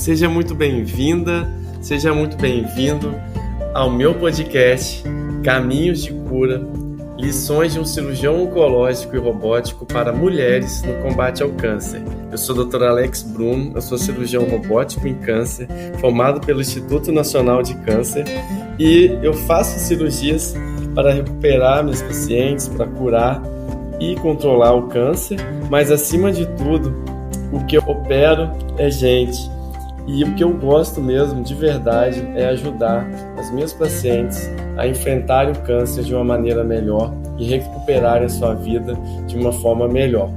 Seja muito bem-vinda, seja muito bem-vindo ao meu podcast Caminhos de Cura, lições de um cirurgião oncológico e robótico para mulheres no combate ao câncer. Eu sou o Dr. Alex Bruno, eu sou cirurgião robótico em câncer, formado pelo Instituto Nacional de Câncer, e eu faço cirurgias para recuperar meus pacientes, para curar e controlar o câncer, mas acima de tudo, o que eu opero é gente. E o que eu gosto mesmo, de verdade, é ajudar as minhas pacientes a enfrentarem o câncer de uma maneira melhor e recuperarem a sua vida de uma forma melhor.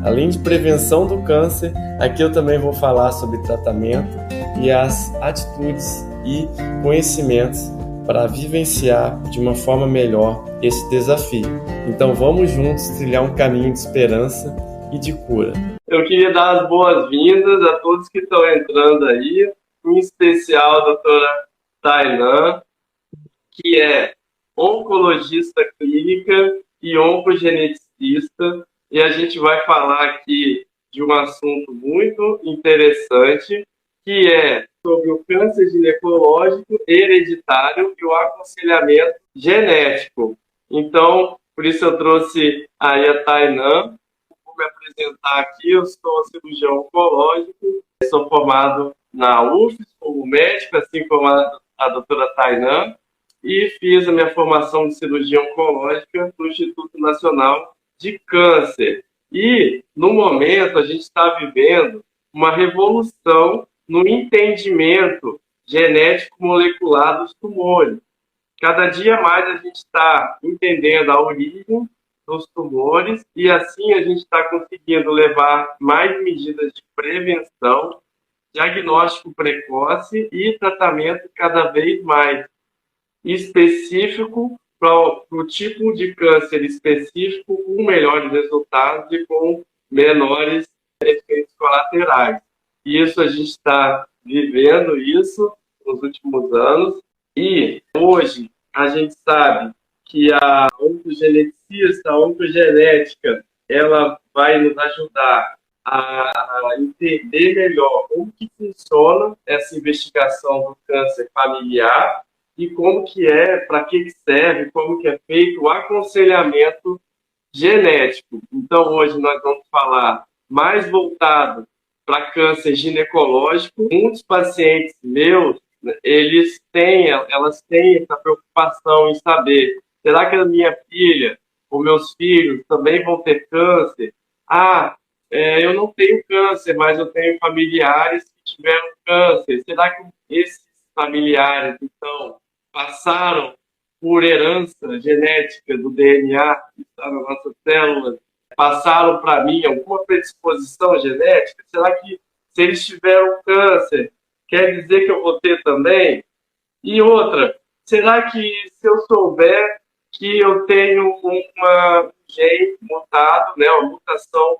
Além de prevenção do câncer, aqui eu também vou falar sobre tratamento e as atitudes e conhecimentos para vivenciar de uma forma melhor esse desafio. Então vamos juntos trilhar um caminho de esperança e de cura. Eu queria dar as boas-vindas a todos que estão entrando aí, em especial a doutora Tainan, que é oncologista clínica e oncogeneticista, e a gente vai falar aqui de um assunto muito interessante, que é sobre o câncer ginecológico hereditário e o aconselhamento genético. Então, por isso eu trouxe aí a Tainan. Vou me apresentar aqui, eu sou cirurgião oncológico, sou formado na UFES como médico, assim como a doutora Tainan, e fiz a minha formação de cirurgia oncológica no Instituto Nacional de Câncer. E, no momento, a gente está vivendo uma revolução no entendimento genético-molecular dos tumores. Cada dia mais a gente está entendendo a origem dos tumores e assim a gente está conseguindo levar mais medidas de prevenção, diagnóstico precoce e tratamento cada vez mais específico para o tipo de câncer específico, com melhores resultados e com menores efeitos colaterais. Isso a gente está vivendo isso nos últimos anos e hoje a gente sabe que a oncogeneticista, a oncogenética, ela vai nos ajudar a entender melhor como que funciona essa investigação do câncer familiar e como que é, para que serve, como que é feito o aconselhamento genético. Então, hoje nós vamos falar mais voltado para câncer ginecológico. Muitos pacientes meus, elas têm essa preocupação em saber: será que a minha filha ou meus filhos também vão ter câncer? Eu não tenho câncer, mas eu tenho familiares que tiveram câncer. Será que esses familiares, então, passaram por herança genética do DNA que está nas nossas células? Passaram para mim alguma predisposição genética? Será que, se eles tiveram câncer, quer dizer que eu vou ter também? E outra, será que se eu souber que eu tenho um gene mutado, né, uma mutação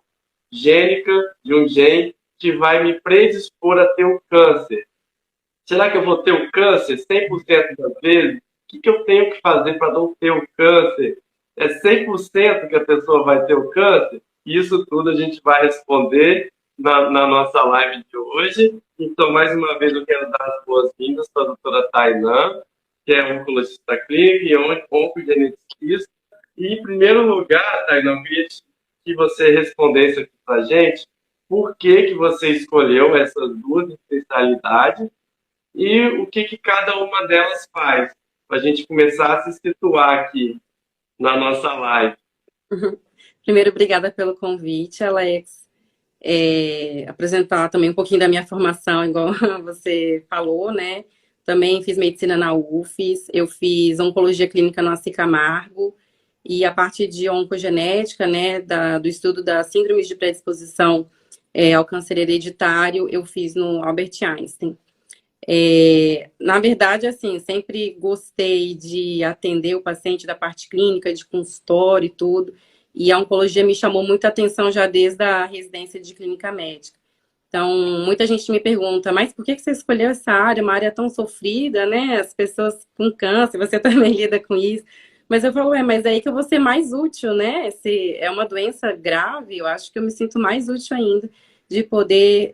gênica de um gene que vai me predispor a ter um câncer, será que eu vou ter um câncer 100% das vezes? O que eu tenho que fazer para não ter um câncer? É 100% que a pessoa vai ter um câncer? Isso tudo a gente vai responder na nossa live de hoje. Então, mais uma vez, eu quero dar as boas-vindas para a doutora Tainan, que é oncologista clínica e oncogeneticista. E, em primeiro lugar, Tainan, eu queria que você respondesse aqui para a gente por que você escolheu essas duas especialidades e o que cada uma delas faz, para a gente começar a se situar aqui na nossa live. Primeiro, obrigada pelo convite, Alex. Apresentar também um pouquinho da minha formação, igual você falou, né? Também fiz medicina na UFES, eu fiz oncologia clínica no AC Camargo, e a parte de oncogenética, né, do estudo das síndromes de predisposição ao câncer hereditário, eu fiz no Albert Einstein. Na verdade, assim, sempre gostei de atender o paciente da parte clínica, de consultório e tudo, e a oncologia me chamou muita atenção já desde a residência de clínica médica. Então, muita gente me pergunta, mas por que você escolheu essa área, uma área tão sofrida, né? As pessoas com câncer, você também lida com isso. Mas eu falo, mas é aí que eu vou ser mais útil, né? Se é uma doença grave, eu acho que eu me sinto mais útil ainda de poder,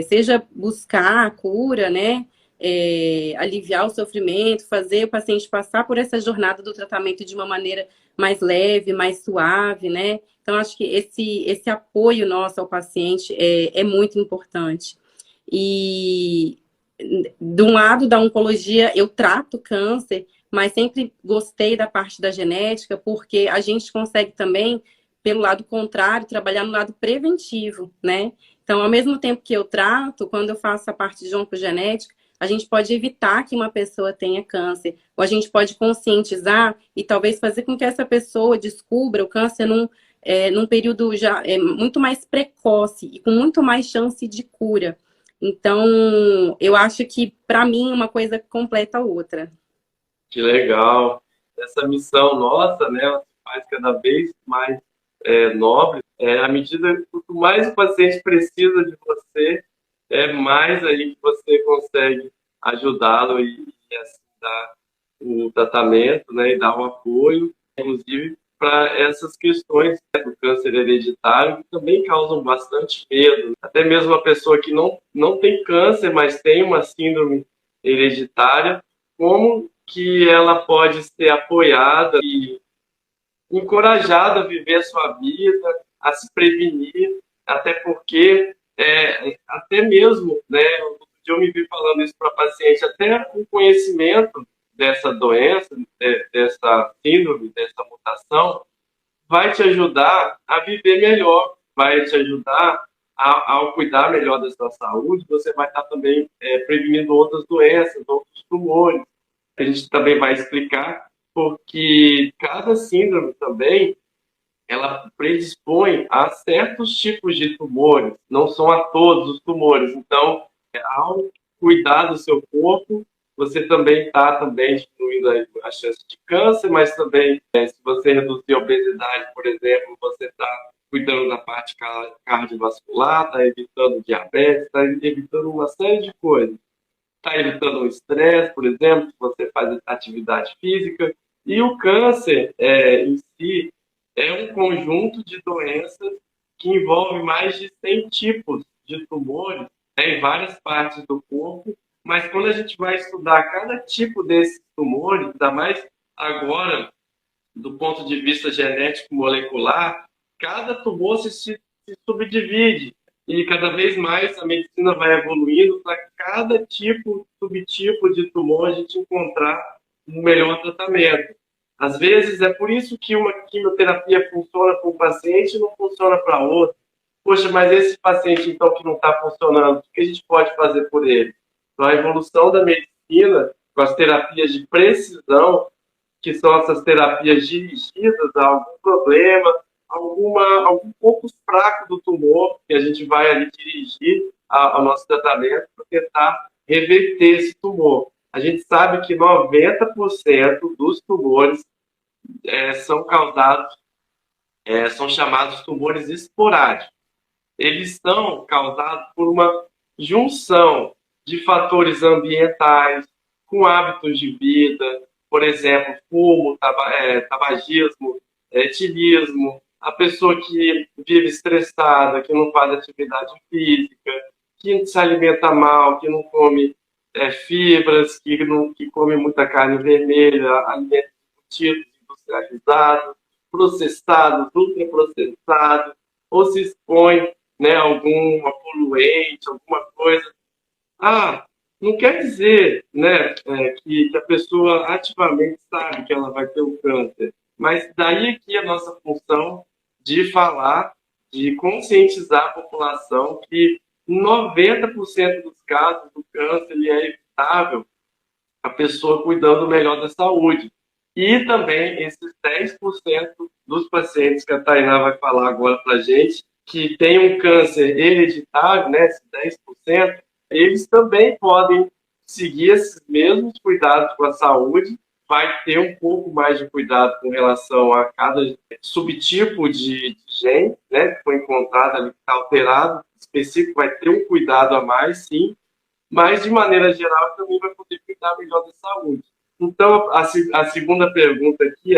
seja buscar a cura, né? Aliviar o sofrimento, fazer o paciente passar por essa jornada do tratamento de uma maneira mais leve, mais suave, né? Então, acho que esse apoio nosso ao paciente é muito importante. E, de um lado da oncologia, eu trato câncer, mas sempre gostei da parte da genética, porque a gente consegue também, pelo lado contrário, trabalhar no lado preventivo, né? Então, ao mesmo tempo que eu trato, quando eu faço a parte de oncogenética, a gente pode evitar que uma pessoa tenha câncer, ou a gente pode conscientizar e talvez fazer com que essa pessoa descubra o câncer num período já muito mais precoce e com muito mais chance de cura. Então, eu acho que, para mim, uma coisa completa a outra. Que legal. Essa missão nossa, né, ela se faz cada vez mais nobre. À medida que quanto mais o paciente precisa de você, mais aí que você consegue ajudá-lo e assim, dar o tratamento, né, e dar o apoio, inclusive para essas questões, né, do câncer hereditário, que também causam bastante medo. Até mesmo uma pessoa que não tem câncer, mas tem uma síndrome hereditária, como que ela pode ser apoiada e encorajada a viver a sua vida, a se prevenir, até porque, até mesmo, né, eu me vi falando isso para paciente, até o conhecimento dessa doença, dessa síndrome, dessa mutação, vai te ajudar a viver melhor, vai te ajudar ao cuidar melhor da sua saúde, você vai estar também prevenindo outras doenças, outros tumores. A gente também vai explicar porque cada síndrome também ela predispõe a certos tipos de tumores, não são a todos os tumores. Então, ao cuidar do seu corpo, você também está também diminuindo a chance de câncer, mas também, se você reduzir a obesidade, por exemplo, você está cuidando da parte cardiovascular, está evitando diabetes, está evitando uma série de coisas. Está evitando o estresse, por exemplo, se você faz atividade física. E o câncer em si é um conjunto de doenças que envolve mais de 100 tipos de tumores, né, em várias partes do corpo. Mas quando a gente vai estudar cada tipo desses tumores, ainda mais agora, do ponto de vista genético molecular, cada tumor se subdivide. E cada vez mais a medicina vai evoluindo para cada subtipo de tumor a gente encontrar um melhor tratamento. Às vezes é por isso que uma quimioterapia funciona para um paciente e não funciona para outro. Poxa, mas esse paciente então que não está funcionando, o que a gente pode fazer por ele? Então a evolução da medicina com as terapias de precisão, que são essas terapias dirigidas a algum problema, algum ponto fraco do tumor, que a gente vai ali dirigir ao nosso tratamento para tentar reverter esse tumor. A gente sabe que 90% dos tumores são causados, são chamados tumores esporádicos. Eles são causados por uma junção de fatores ambientais, com hábitos de vida, por exemplo, fumo, tabagismo, etilismo, a pessoa que vive estressada, que não faz atividade física, que se alimenta mal, que não come fibras, que come muita carne vermelha, alimentos embutidos, industrializados, processados, ultraprocessados, ou se expõe, né, a alguma poluente, alguma coisa. Não quer dizer, né, que a pessoa ativamente sabe que ela vai ter um câncer, mas daí aqui a nossa função de falar, de conscientizar a população que 90% dos casos do câncer ele é evitável a pessoa cuidando melhor da saúde. E também esses 10% dos pacientes que a Tainá vai falar agora para a gente, que tem um câncer hereditário, né, esses 10%, eles também podem seguir esses mesmos cuidados com a saúde, vai ter um pouco mais de cuidado com relação a cada subtipo de gene, né, que foi encontrado ali, que está alterado, específico, vai ter um cuidado a mais, sim, mas de maneira geral também vai poder cuidar melhor da saúde. Então, a segunda pergunta aqui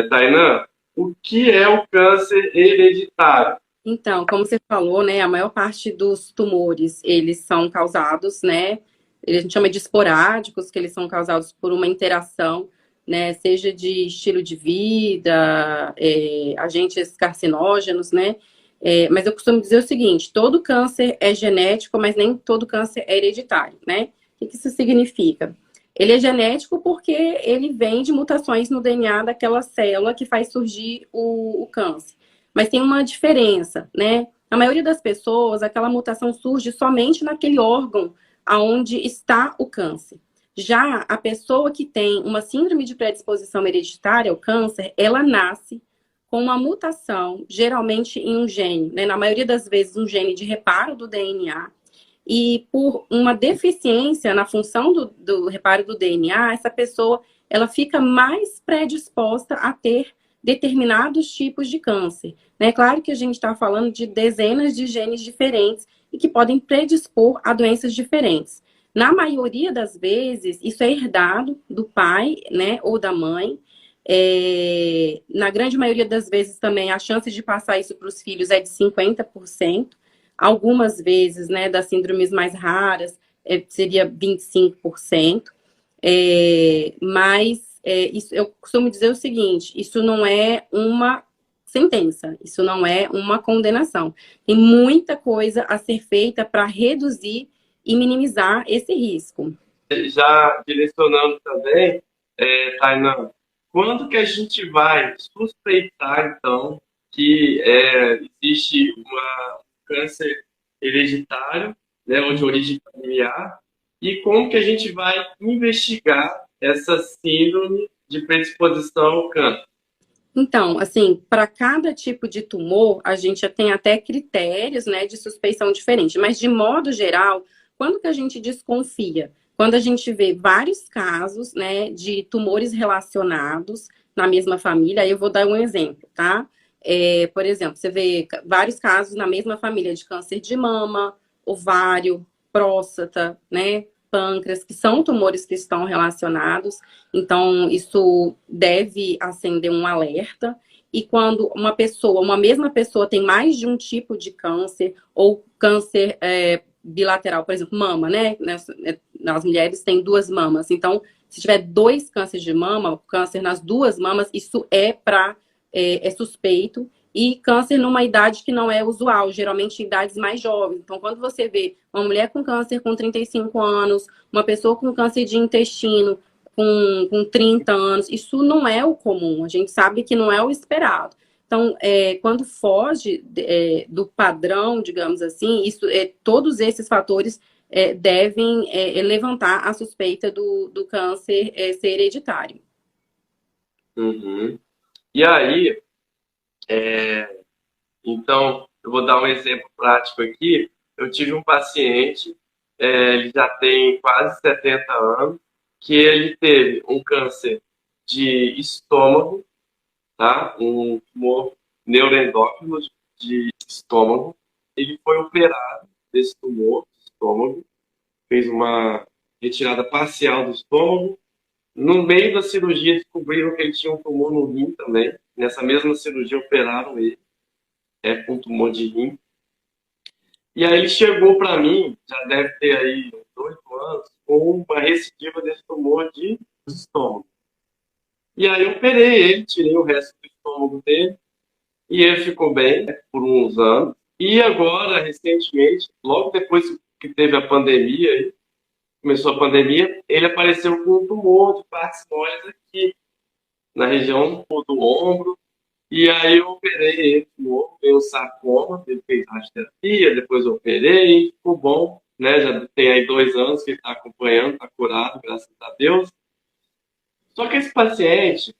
Tainá, o que é o câncer hereditário? Então, como você falou, né, a maior parte dos tumores, eles são causados, né, a gente chama de esporádicos, que eles são causados por uma interação, né, seja de estilo de vida, agentes carcinógenos, né, mas eu costumo dizer o seguinte, todo câncer é genético, mas nem todo câncer é hereditário, né? O que isso significa? Ele é genético porque ele vem de mutações no DNA daquela célula que faz surgir o câncer. Mas tem uma diferença, né? Na maioria das pessoas, aquela mutação surge somente naquele órgão aonde está o câncer. Já a pessoa que tem uma síndrome de predisposição hereditária ao câncer, ela nasce com uma mutação, geralmente em um gene, né? Na maioria das vezes um gene de reparo do DNA, e por uma deficiência na função do reparo do DNA, essa pessoa ela fica mais predisposta a ter determinados tipos de câncer. É claro que a gente está falando de dezenas de genes diferentes e que podem predispor a doenças diferentes. Na maioria das vezes, isso é herdado do pai, né, ou da mãe. Na grande maioria das vezes também a chance de passar isso para os filhos é de 50%. Algumas vezes, né, das síndromes mais raras, seria 25%. Mas isso, eu costumo dizer o seguinte: isso não é uma sentença, isso não é uma condenação. Tem muita coisa a ser feita para reduzir e minimizar esse risco. Já direcionando também, Tainan, quando que a gente vai suspeitar, então, que existe um câncer hereditário, né, ou de origem familiar, e como que a gente vai investigar essa síndrome de predisposição ao câncer? Então, assim, para cada tipo de tumor, a gente já tem até critérios, né, de suspeição diferente. Mas, de modo geral, quando que a gente desconfia? Quando a gente vê vários casos, né, de tumores relacionados na mesma família, aí eu vou dar um exemplo, tá? Por exemplo, você vê vários casos na mesma família de câncer de mama, ovário, próstata, né, pâncreas, que são tumores que estão relacionados. Então, isso deve acender um alerta. E quando uma mesma pessoa tem mais de um tipo de câncer, ou câncer bilateral, por exemplo, mama, né? As mulheres têm duas mamas. Então, se tiver dois cânceres de mama, câncer nas duas mamas, isso é suspeito. E câncer numa idade que não é usual, geralmente em idades mais jovens. Então, quando você vê uma mulher com câncer com 35 anos, uma pessoa com câncer de intestino com 30 anos, isso não é o comum, a gente sabe que não é o esperado. Então, quando foge do padrão, digamos assim, todos esses fatores devem levantar a suspeita do câncer ser hereditário. Uhum. E aí, então, eu vou dar um exemplo prático aqui. Eu tive um paciente, ele já tem quase 70 anos, que ele teve um câncer de estômago, tá? Um tumor neuroendócrino de estômago. Ele foi operado desse tumor de estômago, fez uma retirada parcial do estômago. No meio da cirurgia, descobriram que ele tinha um tumor no rim também. Nessa mesma cirurgia, operaram ele, com um tumor de rim. E aí ele chegou para mim, já deve ter aí uns 8 anos, com uma recidiva desse tumor de estômago. E aí eu operei ele, tirei o resto do estômago dele, e ele ficou bem, né, por uns anos. E agora, recentemente, logo depois que teve a pandemia, começou a pandemia, ele apareceu com um tumor de partes moles aqui, na região do ombro. E aí eu operei ele de novo, veio um sarcoma, ele fez radioterapia, depois eu operei, ficou bom, né? Já tem aí 2 anos que ele está acompanhando, está curado, graças a Deus. Só que esse paciente,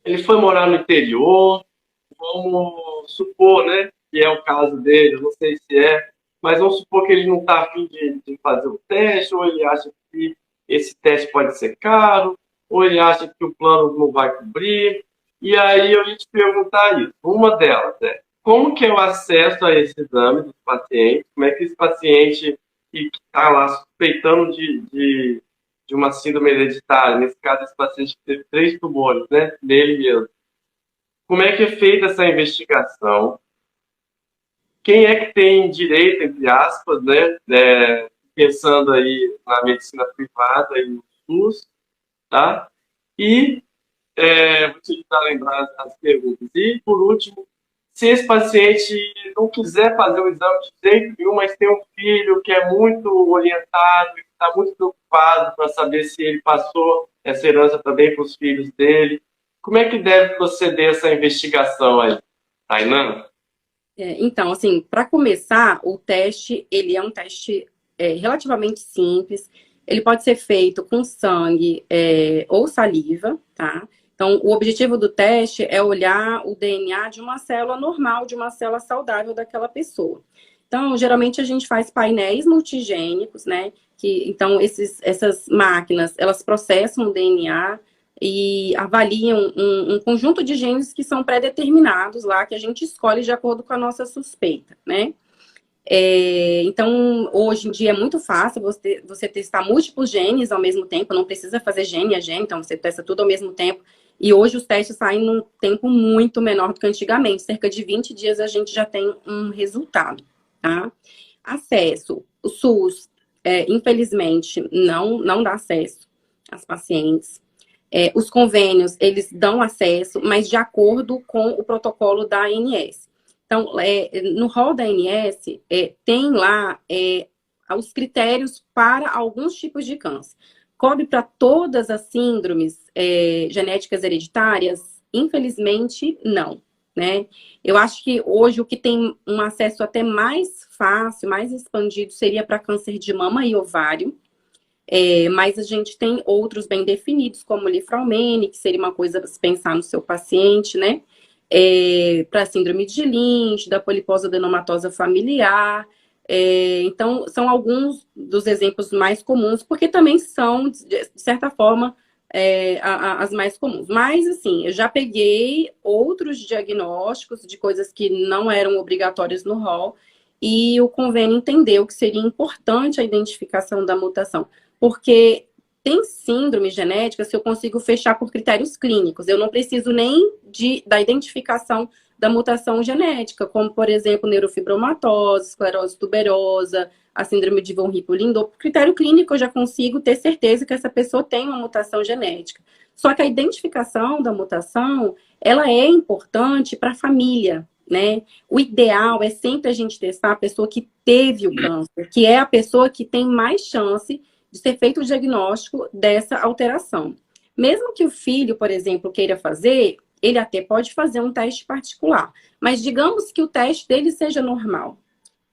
ele foi morar no interior, vamos supor, né, que é o caso dele, eu não sei se mas vamos supor que ele não está a fim de fazer o teste, ou ele acha que esse teste pode ser caro, ou ele acha que o plano não vai cobrir. E aí eu ia te perguntar isso. Uma delas é, como que é o acesso a esse exame dos pacientes? Como é que esse paciente que está lá suspeitando de uma síndrome hereditária, nesse caso esse paciente teve 3 tumores, né, nele mesmo. Como é que é feita essa investigação? quem é que tem direito, entre aspas, né? Pensando aí na medicina privada e no SUS, tá? E vou te ajudar a lembrar as perguntas. E, por último, se esse paciente não quiser fazer o exame de jeito nenhum, mas tem um filho que é muito orientado e está muito preocupado para saber se ele passou essa herança também para os filhos dele, como é que deve proceder essa investigação aí, Tainan? Então, assim, para começar, o teste, ele é um teste relativamente simples. Ele pode ser feito com sangue ou saliva, tá? Então, o objetivo do teste é olhar o DNA de uma célula normal, de uma célula saudável daquela pessoa. Então, geralmente a gente faz painéis multigênicos, né? Então, essas máquinas, elas processam o DNA e avaliam um conjunto de genes que são pré-determinados lá, que a gente escolhe de acordo com a nossa suspeita, né? Então, hoje em dia é muito fácil você testar múltiplos genes ao mesmo tempo, não precisa fazer gene a gene, então você testa tudo ao mesmo tempo. E hoje os testes saem num tempo muito menor do que antigamente, cerca de 20 dias a gente já tem um resultado, tá? Acesso, o SUS, infelizmente, não dá acesso às pacientes. Os convênios, eles dão acesso, mas de acordo com o protocolo da ANS. Então, no rol da ANS, tem lá os critérios para alguns tipos de câncer. Cobre para todas as síndromes genéticas hereditárias? Infelizmente, não. Né? Eu acho que hoje o que tem um acesso até mais fácil, mais expandido, seria para câncer de mama e ovário. Mas a gente tem outros bem definidos, como o Lifraumene, que seria uma coisa para se pensar no seu paciente, né? Para síndrome de Lynch, da poliposadenomatosa familiar. Então, são alguns dos exemplos mais comuns, porque também são, de certa forma, as mais comuns. Mas, assim, eu já peguei outros diagnósticos de coisas que não eram obrigatórias no rol, e o convênio entendeu que seria importante a identificação da mutação, porque tem síndrome genética se eu consigo fechar por critérios clínicos. Eu não preciso nem da identificação da mutação genética, como, por exemplo, neurofibromatose, esclerose tuberosa, a síndrome de von Hippel-Lindau. Por critério clínico, eu já consigo ter certeza que essa pessoa tem uma mutação genética. Só que a identificação da mutação, ela é importante para a família, né? O ideal é sempre a gente testar a pessoa que teve o câncer, que é a pessoa que tem mais chance de ser feito o diagnóstico dessa alteração. Mesmo que o filho, por exemplo, queira fazer, ele até pode fazer um teste particular, mas digamos que o teste dele seja normal.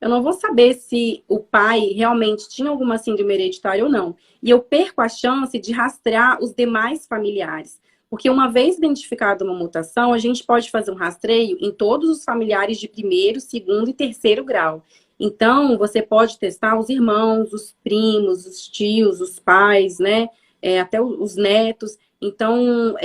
Eu não vou saber se o pai realmente tinha alguma síndrome hereditária ou não. E eu perco a chance de rastrear os demais familiares. Porque uma vez identificada uma mutação, a gente pode fazer um rastreio em todos os familiares de primeiro, segundo e terceiro grau. Então, você pode testar os irmãos, os primos, os tios, os pais, né? Até os netos. Então,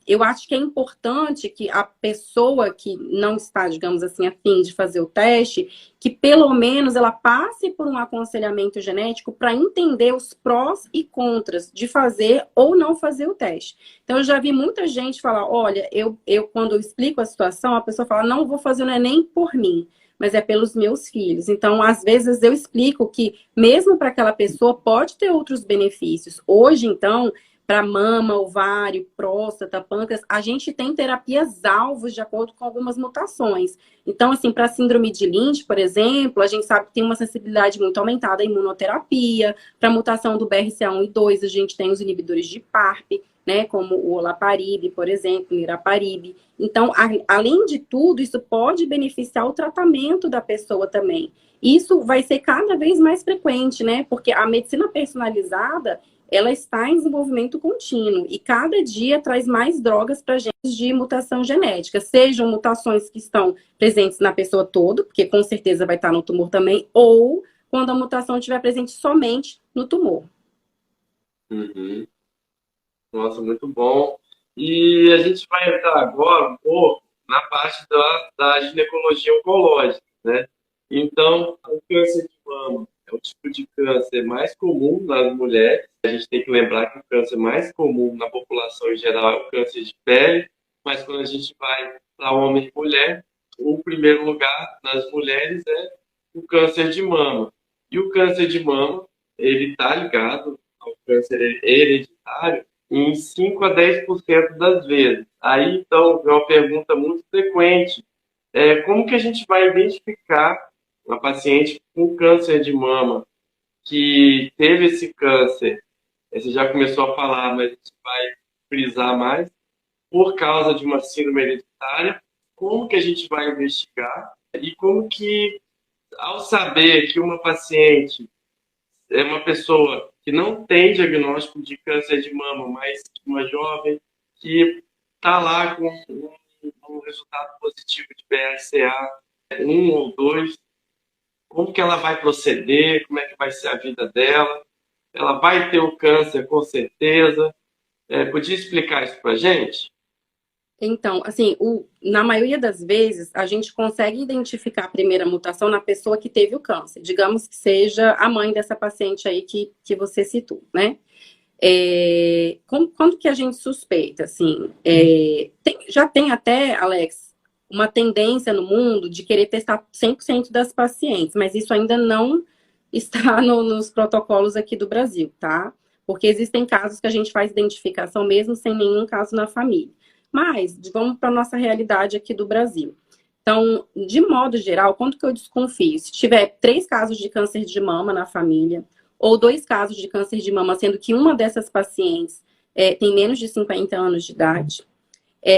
eu acho que é importante que a pessoa que não está, digamos assim, a fim de fazer o teste, que pelo menos ela passe por um aconselhamento genético para entender os prós e contras de fazer ou não fazer o teste. Então, eu já vi muita gente falar, olha, eu quando eu explico a situação, a pessoa fala, não vou fazer, não é nem por mim, mas é pelos meus filhos. Então, às vezes, eu explico que, mesmo para aquela pessoa, pode ter outros benefícios. Hoje, então, para mama, ovário, próstata, pâncreas, a gente tem terapias alvos de acordo com algumas mutações. Então, assim, para a síndrome de Lynch, por exemplo, a gente sabe que tem uma sensibilidade muito aumentada à imunoterapia. Para a mutação do BRCA1 e 2, a gente tem os inibidores de PARP, né, como o olaparib, por exemplo, o niraparib. Então, além de tudo, isso pode beneficiar o tratamento da pessoa também. Isso vai ser cada vez mais frequente, né, porque a medicina personalizada, ela está em desenvolvimento contínuo e cada dia traz mais drogas para gente de mutação genética, sejam mutações que estão presentes na pessoa toda, porque com certeza vai estar no tumor também, ou quando a mutação estiver presente somente no tumor. Uhum. Nossa, muito bom. E a gente vai entrar agora um pouco na parte da ginecologia oncológica, né? Então, o câncer de mama é o tipo de câncer mais comum nas mulheres. A gente tem que lembrar que o câncer mais comum na população em geral é o câncer de pele, mas quando a gente vai para homem e mulher, o primeiro lugar nas mulheres é o câncer de mama. E o câncer de mama, ele está ligado ao câncer hereditário em 5 a 10% das vezes. Aí, então, é uma pergunta muito frequente. Como que a gente vai identificar uma paciente com câncer de mama que teve esse câncer? Você já começou a falar, mas a gente vai frisar mais. Por causa de uma síndrome hereditária, como que a gente vai investigar e como que, ao saber que uma paciente é uma pessoa que não tem diagnóstico de câncer de mama, mas uma jovem que está lá com um resultado positivo de BRCA 1 ou 2, como que ela vai proceder, como é que vai ser a vida dela, ela vai ter o câncer com certeza. Podia explicar isso para a gente? Então, assim, na maioria das vezes, a gente consegue identificar a primeira mutação na pessoa que teve o câncer. Digamos que seja a mãe dessa paciente aí que você citou, né? Quando que a gente suspeita, assim? Já tem até, Alex, uma tendência no mundo de querer testar 100% das pacientes, mas isso ainda não está nos protocolos aqui do Brasil, tá? Porque existem casos que a gente faz identificação mesmo sem nenhum caso na família. Mas, vamos para a nossa realidade aqui do Brasil. Então, de modo geral, quanto que eu desconfio? Se tiver 3 casos de câncer de mama na família, ou 2 casos de câncer de mama, sendo que uma dessas pacientes tem menos de 50 anos de idade,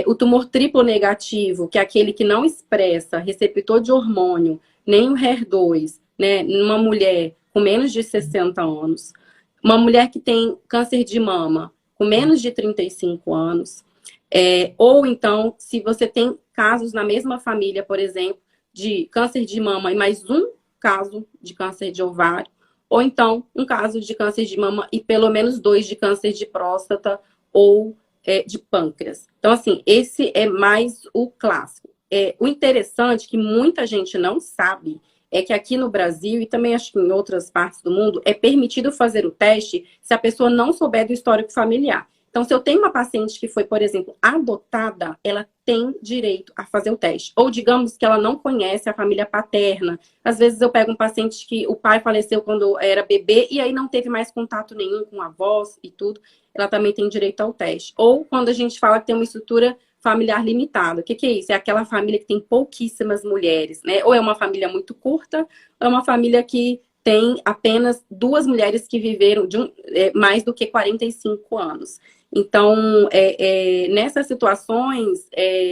o tumor triplo negativo, que é aquele que não expressa receptor de hormônio, nem o HER2, né, numa mulher com menos de 60 anos, uma mulher que tem câncer de mama com menos de 35 anos, ou então, se você tem casos na mesma família, por exemplo, de câncer de mama e mais um caso de câncer de ovário, ou então um caso de câncer de mama e pelo menos 2 de câncer de próstata ou de pâncreas. Então, assim, esse é mais o clássico. O interessante, que muita gente não sabe, é que aqui no Brasil, e também acho que em outras partes do mundo, é permitido fazer o teste se a pessoa não souber do histórico familiar. Então, se eu tenho uma paciente que foi, por exemplo, adotada, ela tem direito a fazer o teste. Ou digamos que ela não conhece a família paterna. Às vezes eu pego um paciente que o pai faleceu quando era bebê e aí não teve mais contato nenhum com avós e tudo. Ela também tem direito ao teste. Ou quando a gente fala que tem uma estrutura familiar limitada. O que é isso? É aquela família que tem pouquíssimas mulheres, né? Ou é uma família muito curta, ou é uma família que tem apenas 2 mulheres que viveram mais do que 45 anos. Então, nessas situações,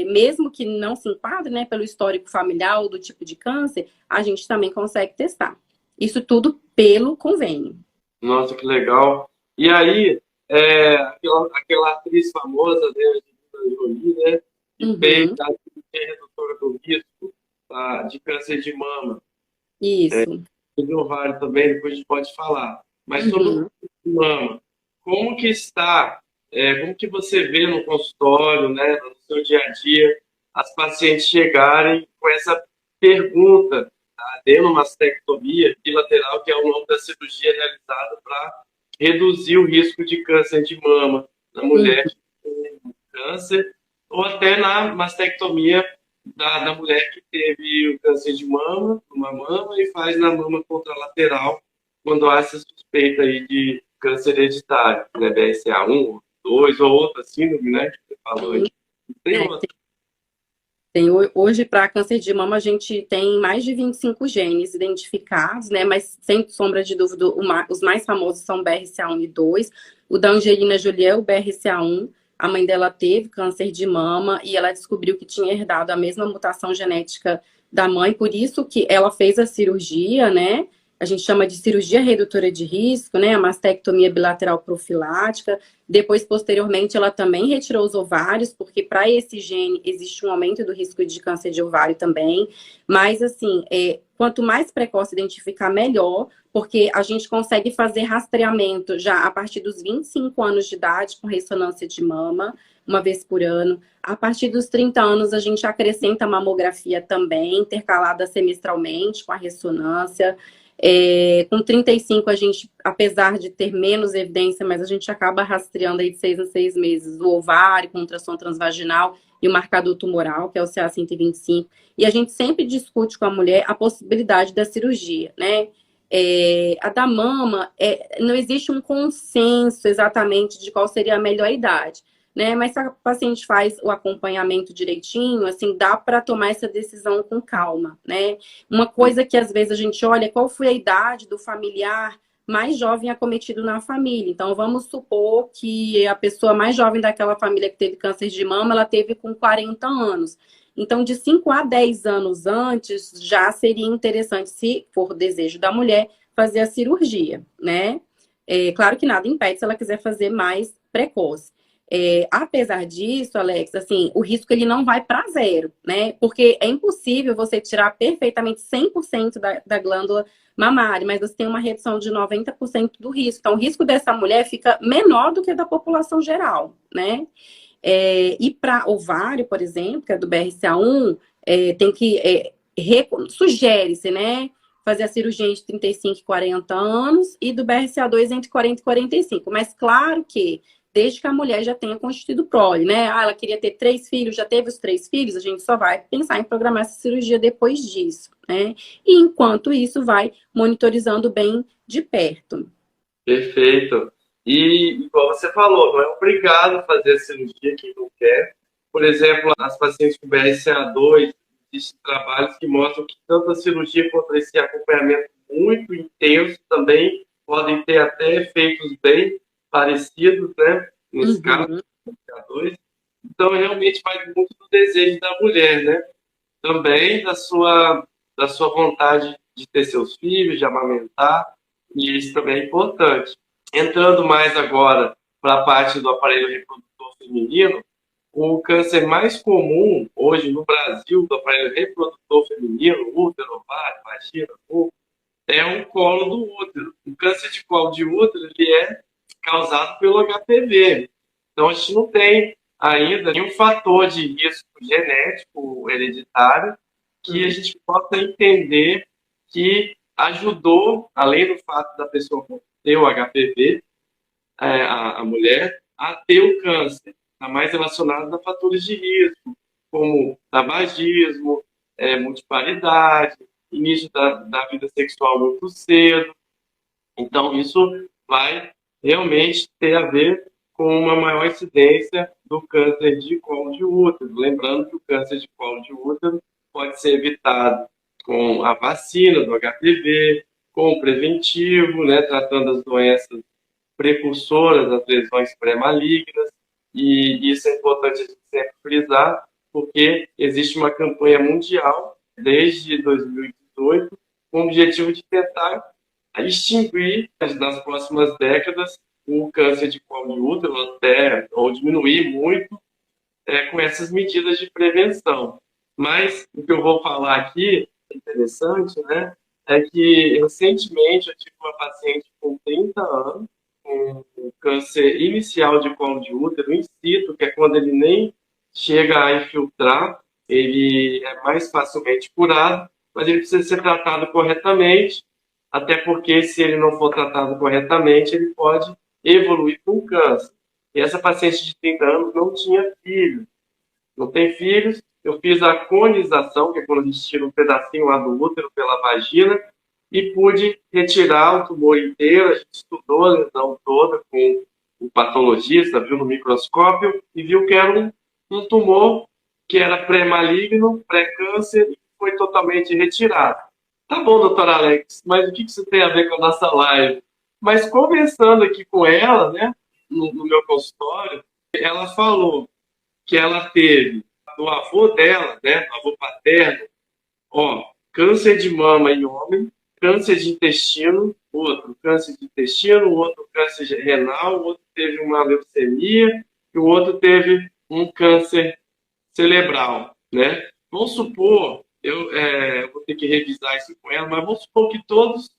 mesmo que não se enquadre, né, pelo histórico familiar ou do tipo de câncer, a gente também consegue testar. Isso tudo pelo convênio. Nossa, que legal. E aí, aquela atriz famosa, né, Angelina Jolie, né, que fez a cirurgia redutora do risco de câncer de mama. Isso. De ovário também, depois a gente pode falar. Mas sobre o câncer de mama, como que está... como que você vê no consultório, né, no seu dia a dia, as pacientes chegarem com essa pergunta, a adenomastectomia bilateral, que é o nome da cirurgia realizada para reduzir o risco de câncer de mama na mulher que tem câncer, ou até na mastectomia da mulher que teve o câncer de mama, numa mama, e faz na mama contralateral, quando há essa suspeita aí de câncer hereditário, né, BRCA1, 2 ou outra síndrome, né, que você falou aí. Tem outra. Hoje, para câncer de mama, a gente tem mais de 25 genes identificados, né? Mas, sem sombra de dúvida, os mais famosos são BRCA1 e 2. O da Angelina Jolie é o BRCA1. A mãe dela teve câncer de mama e ela descobriu que tinha herdado a mesma mutação genética da mãe. Por isso que ela fez a cirurgia, né? A gente chama de cirurgia redutora de risco, né? A mastectomia bilateral profilática. Depois, posteriormente, ela também retirou os ovários, porque para esse gene existe um aumento do risco de câncer de ovário também. Mas, assim, quanto mais precoce identificar, melhor, porque a gente consegue fazer rastreamento já a partir dos 25 anos de idade com ressonância de mama, uma vez por ano. A partir dos 30 anos, a gente acrescenta a mamografia também, intercalada semestralmente com a ressonância. Com 35, a gente, apesar de ter menos evidência, mas a gente acaba rastreando aí de 6 a 6 meses o ovário com ultrassom transvaginal e o marcador tumoral, que é o CA 125. E a gente sempre discute com a mulher a possibilidade da cirurgia, né? A da mama, não existe um consenso exatamente de qual seria a melhor idade, né? Mas se a paciente faz o acompanhamento direitinho, assim, dá para tomar essa decisão com calma, né? Uma coisa que às vezes a gente olha é qual foi a idade do familiar mais jovem acometido na família. Então, vamos supor que a pessoa mais jovem daquela família que teve câncer de mama, ela teve com 40 anos. Então, de 5 a 10 anos antes, já seria interessante, se for desejo da mulher, fazer a cirurgia, né? Claro que nada impede se ela quiser fazer mais precoce. Apesar disso, Alex, assim, o risco ele não vai para zero, né? Porque é impossível você tirar perfeitamente 100% da glândula mamária, mas você tem uma redução de 90% do risco. Então, o risco dessa mulher fica menor do que da população geral, né? E para ovário, por exemplo, que é do BRCA1, tem que sugere-se, né? Fazer a cirurgia entre 35 e 40 anos e do BRCA2 entre 40 e 45. Mas claro que desde que a mulher já tenha constituído prole, né? Ela queria ter 3 filhos, já teve os 3 filhos, a gente só vai pensar em programar essa cirurgia depois disso, né? E enquanto isso, vai monitorizando bem de perto. Perfeito. E, igual você falou, não é obrigado a fazer a cirurgia quem não quer. Por exemplo, as pacientes com BRCA2, existem trabalhos que mostram que tanto a cirurgia quanto esse acompanhamento muito intenso também podem ter até efeitos bem parecidos, né? Nesse caso, BRCA2. Então, realmente vai muito do desejo da mulher, né? Também da sua vontade de ter seus filhos, de amamentar, e isso também é importante. Entrando mais agora para a parte do aparelho reprodutor feminino, o câncer mais comum hoje no Brasil do aparelho reprodutor feminino, útero, ovário, vagina, é o colo do útero. O câncer de colo de útero ele é causado pelo HPV. Então a gente não tem ainda nenhum fator de risco genético hereditário que a gente possa entender que ajudou, além do fato da pessoa ter o HPV, a mulher, a ter o câncer. Está mais relacionado a fatores de risco, como tabagismo, multiparidade, início da vida sexual muito cedo. Então, isso vai realmente ter a ver com uma maior incidência do câncer de colo de útero. Lembrando que o câncer de colo de útero pode ser evitado com a vacina do HPV, com o preventivo, né, tratando as doenças precursoras, as lesões pré-malignas, e isso é importante a gente sempre frisar, porque existe uma campanha mundial, desde 2018, com o objetivo de tentar extinguir, nas próximas décadas, o câncer de colo de útero, até, ou diminuir muito, com essas medidas de prevenção. Mas o que eu vou falar aqui, interessante, né, é que recentemente eu tive uma paciente com 30 anos, com câncer inicial de colo de útero, in situ, que é quando ele nem chega a infiltrar, ele é mais facilmente curado, mas ele precisa ser tratado corretamente, até porque se ele não for tratado corretamente, ele pode evoluir com câncer. E essa paciente de 30 anos não tinha filhos. Não tem filhos. Eu fiz a conização, que é quando a gente tira um pedacinho lá do útero pela vagina, e pude retirar o tumor inteiro. A gente estudou a lesão toda com o patologista, viu no microscópio e viu que era um tumor que era pré-maligno, pré-câncer, e foi totalmente retirado. Tá bom, doutora Alex, mas o que isso tem a ver com a nossa live? Mas conversando aqui com ela, né, no meu consultório, ela falou que ela teve do avô dela, né, do avô paterno, câncer de mama em homem, câncer de intestino, outro câncer de intestino, outro câncer renal, o outro teve uma leucemia e o outro teve um câncer cerebral, né? Vamos supor, eu vou ter que revisar isso com ela, mas vamos supor que todos os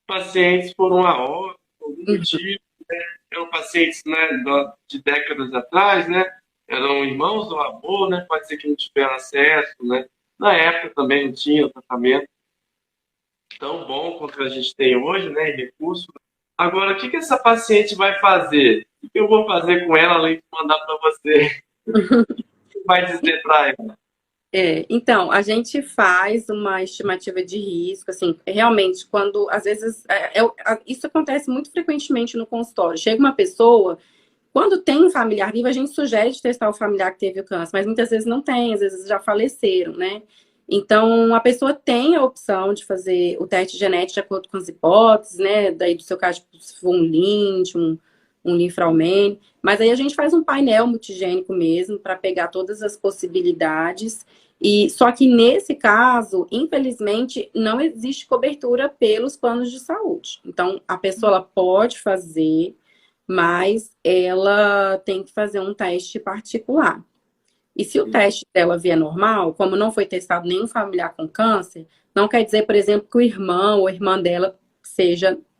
pacientes foram a óbito, por algum motivo, né? Eram pacientes, né, de décadas atrás, né? Eram irmãos do avô, né? Pode ser que não tiveram acesso, né? Na época também não tinha o tratamento. tão bom quanto a gente tem hoje, né, em recurso. Agora, o que essa paciente vai fazer? O que eu vou fazer com ela além de mandar para você? O que vai dizer para ela? Então, a gente faz uma estimativa de risco, assim, realmente, quando, às vezes, isso acontece muito frequentemente no consultório. Chega uma pessoa, quando tem um familiar vivo, a gente sugere de testar o familiar que teve o câncer, mas muitas vezes não tem, às vezes já faleceram, né? Então, a pessoa tem a opção de fazer o teste genético de acordo com as hipóteses, né? Daí, do seu caso, tipo, se for um Lynch, um linfraumene, mas aí a gente faz um painel multigênico mesmo para pegar todas as possibilidades. E só que nesse caso, infelizmente, não existe cobertura pelos planos de saúde. Então, a pessoa ela pode fazer, mas ela tem que fazer um teste particular. E se o teste dela vier normal, como não foi testado nenhum familiar com câncer, não quer dizer, por exemplo, que o irmão ou irmã dela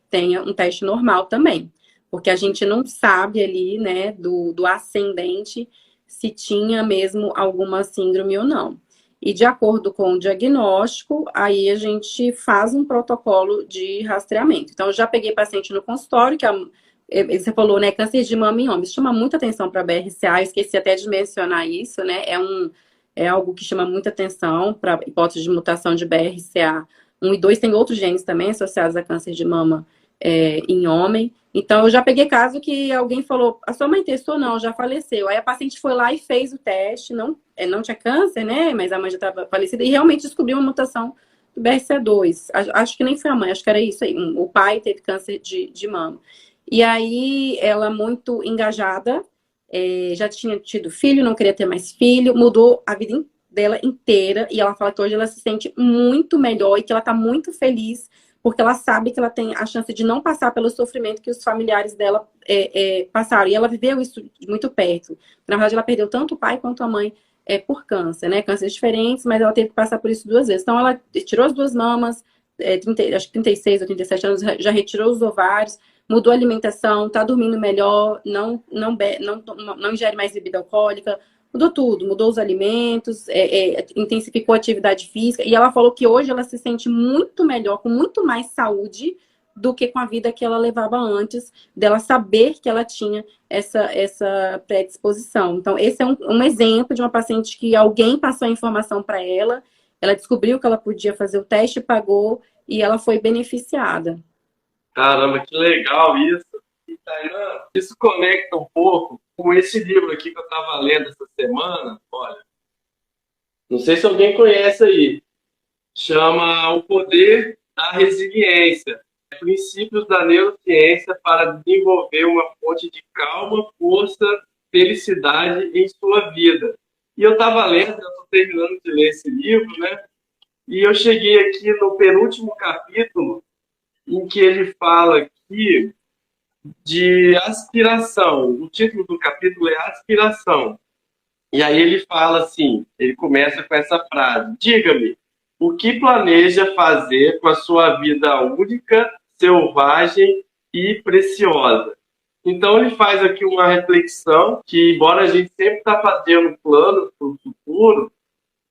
tenha um teste normal também. Porque a gente não sabe ali, né, do ascendente, se tinha mesmo alguma síndrome ou não. E de acordo com o diagnóstico, aí a gente faz um protocolo de rastreamento. Então, eu já peguei paciente no consultório, você falou, né, câncer de mama em homens, chama muita atenção para a BRCA, eu esqueci até de mencionar isso, né, é algo que chama muita atenção para hipótese de mutação de BRCA 1 e 2, tem outros genes também associados a câncer de mama em homem. Então, eu já peguei caso que alguém falou, a sua mãe testou? Não, já faleceu. Aí a paciente foi lá e fez o teste, não tinha câncer, né, mas a mãe já estava falecida, e realmente descobriu uma mutação do BRCA2. Acho que nem foi a mãe, acho que era isso aí, o pai teve câncer de mama. E aí, ela muito engajada, já tinha tido filho, não queria ter mais filho, mudou a vida dela inteira. E ela fala que hoje ela se sente muito melhor e que ela está muito feliz, porque ela sabe que ela tem a chance de não passar pelo sofrimento que os familiares dela passaram. E ela viveu isso de muito perto. Na verdade, ela perdeu tanto o pai quanto a mãe por câncer, né? Cânceres diferentes, mas ela teve que passar por isso 2 vezes. Então, ela tirou as 2 mamas, acho que 36 ou 37 anos, já retirou os ovários, mudou a alimentação, tá dormindo melhor, não ingere mais bebida alcoólica, mudou tudo, mudou os alimentos, intensificou a atividade física, e ela falou que hoje ela se sente muito melhor, com muito mais saúde do que com a vida que ela levava antes, dela saber que ela tinha essa predisposição. Então, esse é um exemplo de uma paciente que alguém passou a informação para ela descobriu que ela podia fazer o teste, pagou, e ela foi beneficiada. Caramba, que legal isso. E, Tainan, isso conecta um pouco com esse livro aqui que eu estava lendo essa semana. Olha, não sei se alguém conhece aí. Chama O Poder da Resiliência. Princípios da neurociência para desenvolver uma fonte de calma, força, felicidade em sua vida. E eu estava lendo, eu estou terminando de ler esse livro, né? E eu cheguei aqui no penúltimo capítulo, em que ele fala aqui de aspiração. O título do capítulo é Aspiração. E aí ele fala assim, ele começa com essa frase: diga-me, o que planeja fazer com a sua vida única, selvagem e preciosa? Então ele faz aqui uma reflexão que, embora a gente sempre está fazendo planos para o futuro,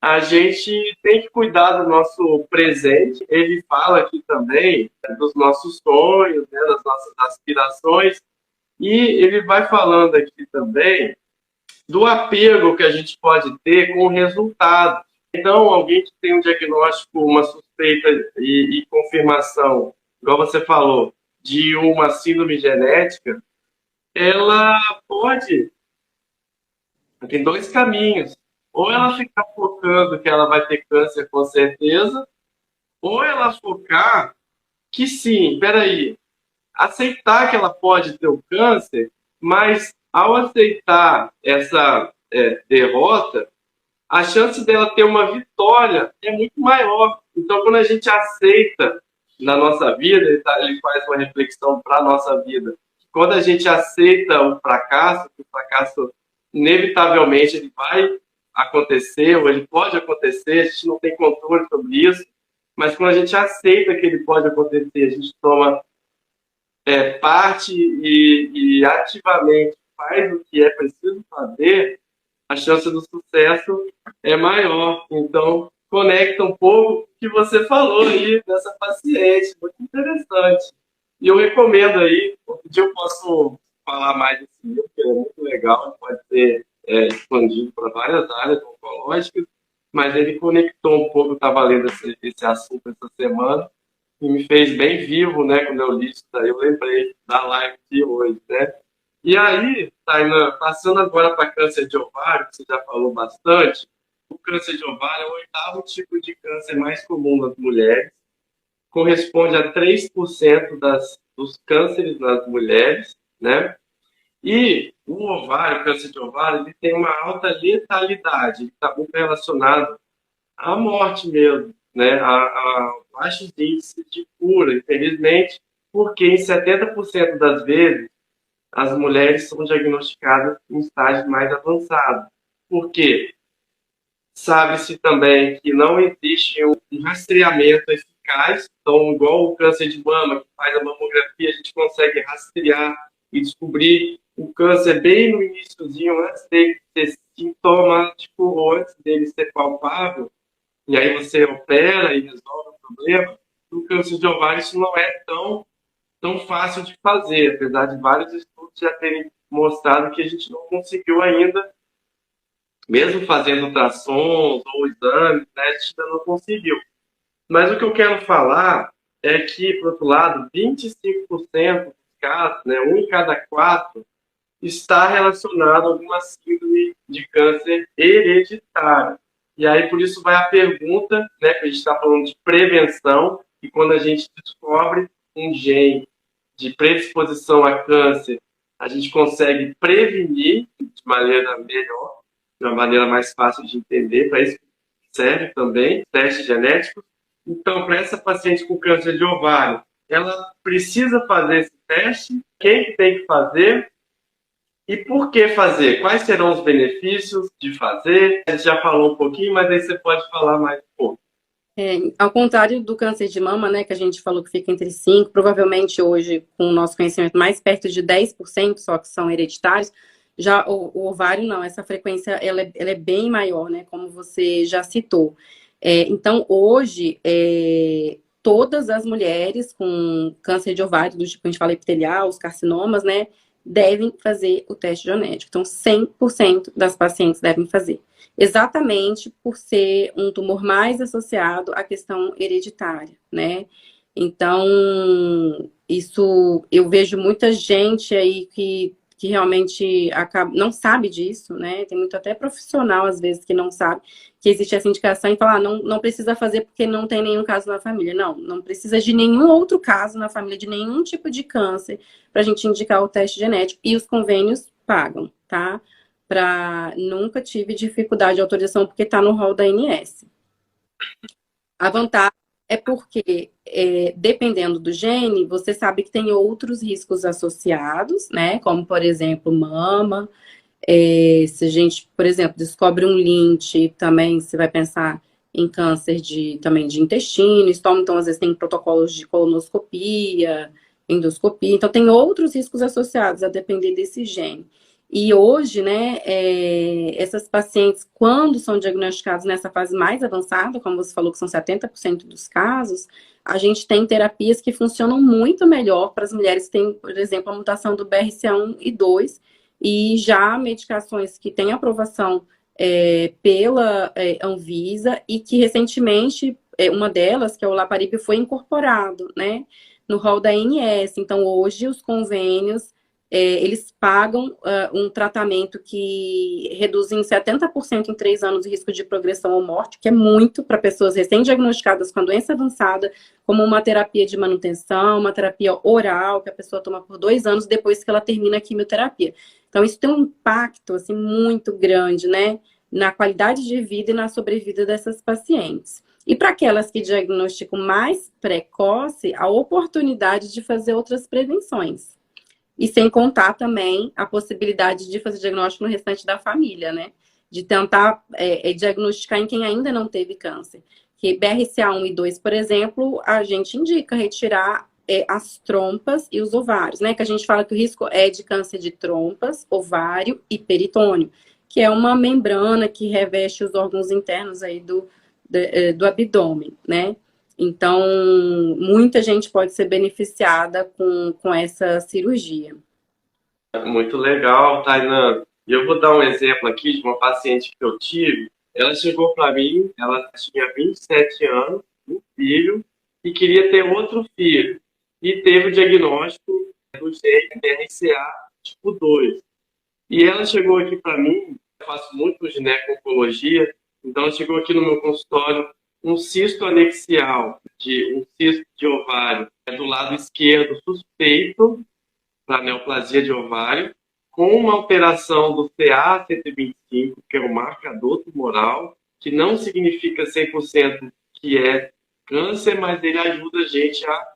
a gente tem que cuidar do nosso presente. Ele fala aqui também dos nossos sonhos, né, das nossas aspirações, e ele vai falando aqui também do apego que a gente pode ter com o resultado. Então, alguém que tem um diagnóstico, uma suspeita e confirmação, igual você falou, de uma síndrome genética, ela pode... Tem 2 caminhos. Ou ela ficar focando que ela vai ter câncer com certeza, ou ela focar que sim, peraí, aceitar que ela pode ter o câncer, mas ao aceitar essa derrota, a chance dela ter uma vitória é muito maior. Então, quando a gente aceita na nossa vida, ele faz uma reflexão para a nossa vida, quando a gente aceita o fracasso, que o fracasso inevitavelmente ele vai acontecer, ou ele pode acontecer, a gente não tem controle sobre isso, mas quando a gente aceita que ele pode acontecer, a gente toma parte e ativamente faz o que é preciso fazer, a chance do sucesso é maior. Então, conecta um pouco com o que você falou aí dessa paciente, muito interessante. E eu recomendo aí, outro dia eu posso falar mais desse livro, que é muito legal, pode ser expandido para várias áreas oncológicas, mas ele conectou um pouco, eu estava lendo esse assunto essa semana, e me fez bem vivo, né, quando eu li isso daí, eu lembrei da live de hoje, né? E aí, Tainan, passando agora para câncer de ovário, que você já falou bastante, o câncer de ovário é o oitavo tipo de câncer mais comum nas mulheres, corresponde a 3% dos cânceres nas mulheres, né? E o ovário, o câncer de ovário, ele tem uma alta letalidade, ele está muito relacionado à morte mesmo, né? A baixos índices de cura, infelizmente, porque em 70% das vezes as mulheres são diagnosticadas em estágio mais avançado. Por quê? Sabe-se também que não existe um rastreamento eficaz, então, igual o câncer de mama, que faz a mamografia, a gente consegue rastrear e descobrir o câncer bem no iníciozinho, antes dele ser sintomático ou antes dele ser palpável, e aí você opera e resolve o problema. No câncer de ovário isso não é tão fácil de fazer, apesar de vários estudos já terem mostrado que a gente não conseguiu ainda, mesmo fazendo ultrassons ou exames, né, a gente ainda não conseguiu. Mas o que eu quero falar é que, por outro lado, 25% dos casos, né, um em cada quatro, está relacionado a alguma síndrome de câncer hereditário. E aí, por isso, vai a pergunta, né, que a gente está falando de prevenção, e quando a gente descobre um gene de predisposição a câncer, a gente consegue prevenir de maneira melhor, de uma maneira mais fácil de entender, para isso serve também testes genéticos. Então, para essa paciente com câncer de ovário, ela precisa fazer esse teste, quem tem que fazer e por que fazer? Quais serão os benefícios de fazer? A gente já falou um pouquinho, mas aí você pode falar mais um pouco. Ao contrário do câncer de mama, né, que a gente falou que fica entre 5%, provavelmente hoje, com o nosso conhecimento, mais perto de 10%, só que são hereditários, já o ovário não, essa frequência ela é bem maior, né, como você já citou. Então, hoje, todas as mulheres com câncer de ovário, do tipo que a gente fala epitelial, os carcinomas, né, devem fazer o teste genético. Então, 100% das pacientes devem fazer. Exatamente por ser um tumor mais associado à questão hereditária, né? Então, isso eu vejo muita gente aí que realmente não sabe disso, né? Tem muito até profissional, às vezes, que não sabe que existe essa indicação e fala, não precisa fazer porque não tem nenhum caso na família. Não precisa de nenhum outro caso na família, de nenhum tipo de câncer, para a gente indicar o teste genético. E os convênios pagam, tá? Nunca tive dificuldade de autorização porque está no rol da ANS. A vantagem é porque, dependendo do gene, você sabe que tem outros riscos associados, né? Como, por exemplo, mama. Se a gente, por exemplo, descobre um Lynch, também você vai pensar em câncer também de intestino, estômago, então às vezes tem protocolos de colonoscopia, endoscopia, então tem outros riscos associados a depender desse gene. E hoje, né, essas pacientes, quando são diagnosticadas nessa fase mais avançada, como você falou que são 70% dos casos, a gente tem terapias que funcionam muito melhor para as mulheres que têm, por exemplo, a mutação do BRCA1 e 2, e já medicações que têm aprovação pela Anvisa e que recentemente, uma delas, que é o Olaparib, foi incorporado, né, no rol da ANS. Então, hoje, os convênios, eles pagam um tratamento que reduz em 70% em 3 anos o risco de progressão ou morte, que é muito para pessoas recém-diagnosticadas com a doença avançada, como uma terapia de manutenção, uma terapia oral, que a pessoa toma por 2 anos depois que ela termina a quimioterapia. Então, isso tem um impacto, assim, muito grande, né, na qualidade de vida e na sobrevida dessas pacientes. E para aquelas que diagnosticam mais precoce, a oportunidade de fazer outras prevenções. E sem contar também a possibilidade de fazer diagnóstico no restante da família, né? De tentar diagnosticar em quem ainda não teve câncer. Que BRCA1 e 2, por exemplo, a gente indica retirar as trompas e os ovários, né? Que a gente fala que o risco é de câncer de trompas, ovário e peritônio, que é uma membrana que reveste os órgãos internos aí do abdômen, né? Então, muita gente pode ser beneficiada com essa cirurgia. Muito legal, Tainan. E eu vou dar um exemplo aqui de uma paciente que eu tive. Ela chegou para mim, ela tinha 27 anos, um filho, e queria ter outro filho. E teve o diagnóstico do gene BRCA tipo 2. E ela chegou aqui para mim, eu faço muito gineco-oncologia, então ela chegou aqui no meu consultório um cisto anexial, um cisto de ovário, do lado esquerdo suspeito para neoplasia de ovário, com uma alteração do CA-125, que é o marcador tumoral, que não significa 100% que é câncer, mas ele ajuda a gente a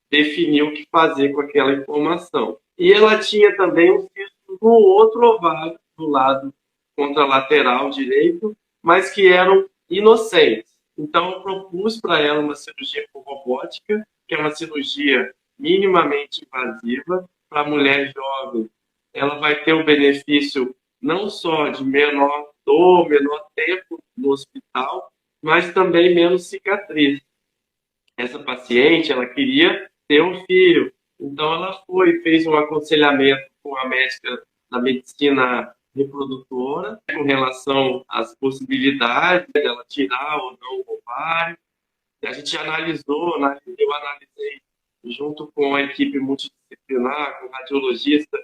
definir o que fazer com aquela informação. E ela tinha também um cisto no outro ovário, do lado contralateral direito, mas que eram inocentes. Então, eu propus para ela uma cirurgia por robótica, que é uma cirurgia minimamente invasiva, para a mulher jovem. Ela vai ter o benefício não só de menor dor, menor tempo no hospital, mas também menos cicatriz. Essa paciente, ela queria ter um filho, então ela foi, fez um aconselhamento com a médica da medicina reprodutora com relação às possibilidades dela tirar ou não o ovário. A gente analisou, eu analisei junto com a equipe multidisciplinar, com o radiologista,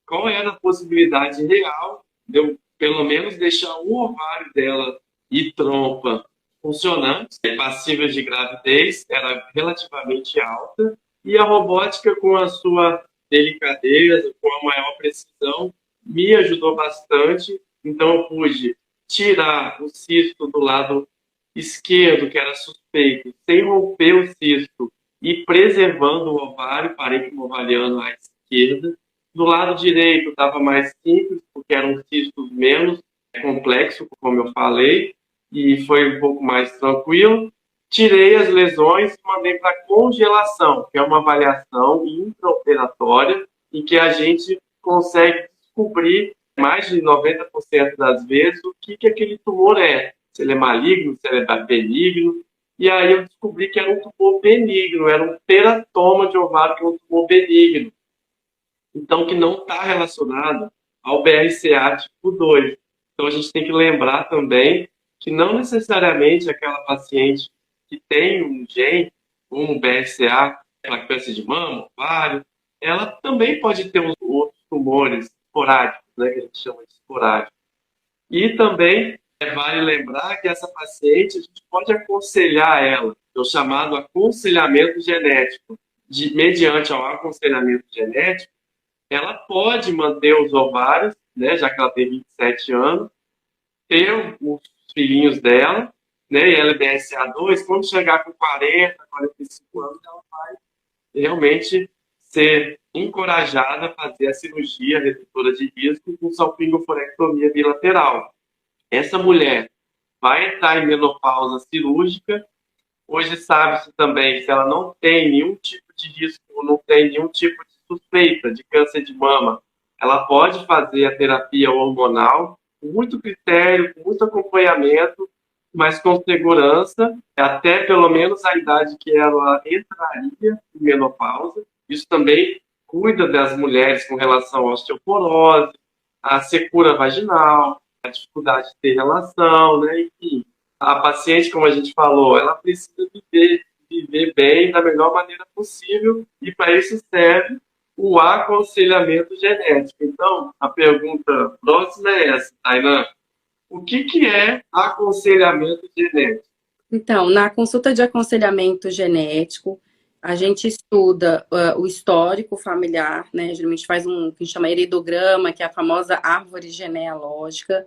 qual era a possibilidade real de eu, pelo menos, deixar o ovário dela e trompa funcionantes, passíveis de gravidez, era relativamente alta, e a robótica, com a sua delicadeza, com a maior precisão, me ajudou bastante. Então, eu pude tirar o cisto do lado esquerdo, que era suspeito, sem romper o cisto e preservando o ovário, parênquima ovariano à esquerda. Do lado direito estava mais simples, porque era um cisto menos complexo, como eu falei, e foi um pouco mais tranquilo. Tirei as lesões e mandei para congelação, que é uma avaliação intraoperatória em que a gente consegue descobrir mais de 90% das vezes o que aquele tumor é. Se ele é maligno, se ele é benigno. E aí eu descobri que era um tumor benigno, era um teratoma de ovário, que é um tumor benigno. Então, que não está relacionado ao BRCA tipo 2. Então, a gente tem que lembrar também que não necessariamente aquela paciente que tem um gene, um BRCA, aquela câncer de mama, ovário, ela também pode ter outros tumores esporádicos, né, que a gente chama de esporádicos. E também vale lembrar que essa paciente, a gente pode aconselhar ela, é o chamado aconselhamento genético. Mediante ao aconselhamento genético, ela pode manter os ovários, né, já que ela tem 27 anos, ter os filhinhos dela, né, e ela é BRCA2, quando chegar com 40, 45 anos, ela vai realmente ser encorajada a fazer a cirurgia redutora de risco com salpingoforectomia bilateral. Essa mulher vai entrar em menopausa cirúrgica. Hoje sabe-se também, se ela não tem nenhum tipo de risco, não tem nenhum tipo de suspeita de câncer de mama, ela pode fazer a terapia hormonal com muito critério, com muito acompanhamento, mas com segurança, até pelo menos a idade que ela entraria em menopausa. Isso também cuida das mulheres com relação à osteoporose, à secura vaginal, a dificuldade de ter relação, né? Enfim, a paciente, como a gente falou, ela precisa viver bem da melhor maneira possível, e para isso serve o aconselhamento genético. Então, a pergunta próxima é essa, Tainan. O que é aconselhamento genético? Então, na consulta de aconselhamento genético, a gente estuda o histórico familiar, né? Geralmente faz um que a gente chama heredograma, que é a famosa árvore genealógica.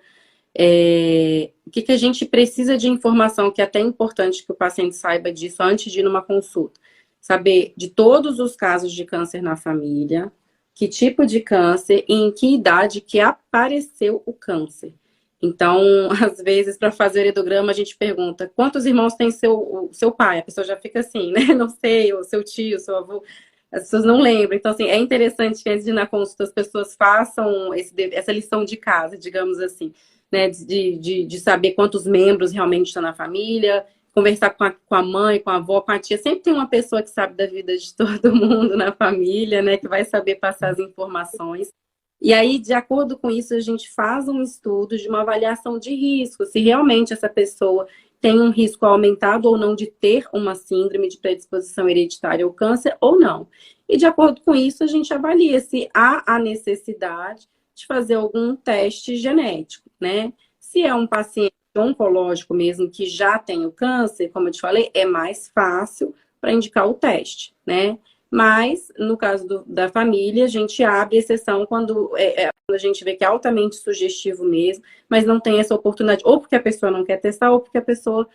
O que a gente precisa de informação, que é até importante que o paciente saiba disso antes de ir numa consulta. Saber de todos os casos de câncer na família, que tipo de câncer e em que idade que apareceu o câncer. Então, às vezes, para fazer o heredograma, a gente pergunta quantos irmãos tem seu pai? A pessoa já fica assim, né? Não sei, ou seu tio, seu avô. As pessoas não lembram. Então, assim, é interessante que antes de ir na consulta as pessoas façam essa lição de casa, digamos assim. né, de saber quantos membros realmente estão na família, conversar com a mãe, com a avó, com a tia. Sempre tem uma pessoa que sabe da vida de todo mundo na família, né, que vai saber passar as informações. E aí, de acordo com isso, a gente faz um estudo de uma avaliação de risco, se realmente essa pessoa tem um risco aumentado ou não de ter uma síndrome de predisposição hereditária ao câncer ou não. E de acordo com isso, a gente avalia se há a necessidade de fazer algum teste genético, né? Se é um paciente oncológico mesmo que já tem o câncer, como eu te falei, é mais fácil para indicar o teste, né? Mas, no caso da família, a gente abre exceção quando a gente vê que é altamente sugestivo mesmo, mas não tem essa oportunidade, ou porque a pessoa não quer testar, ou porque a pessoa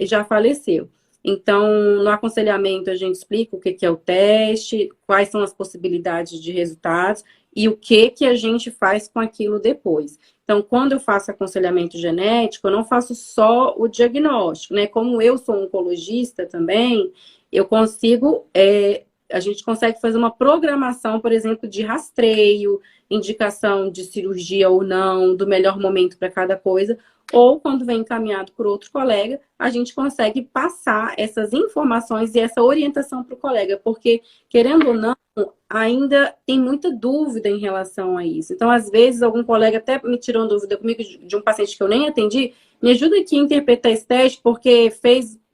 já faleceu. Então, no aconselhamento, a gente explica o que é o teste, quais são as possibilidades de resultados e o que a gente faz com aquilo depois. Então, quando eu faço aconselhamento genético, eu não faço só o diagnóstico, né? Como eu sou oncologista também, eu consigo a gente consegue fazer uma programação, por exemplo, de rastreio, indicação de cirurgia ou não, do melhor momento para cada coisa, ou quando vem encaminhado por outro colega, a gente consegue passar essas informações e essa orientação para o colega, porque, querendo ou não, ainda tem muita dúvida em relação a isso. Então, às vezes, algum colega até me tirou dúvida comigo de um paciente que eu nem atendi, me ajuda aqui a interpretar esse teste, porque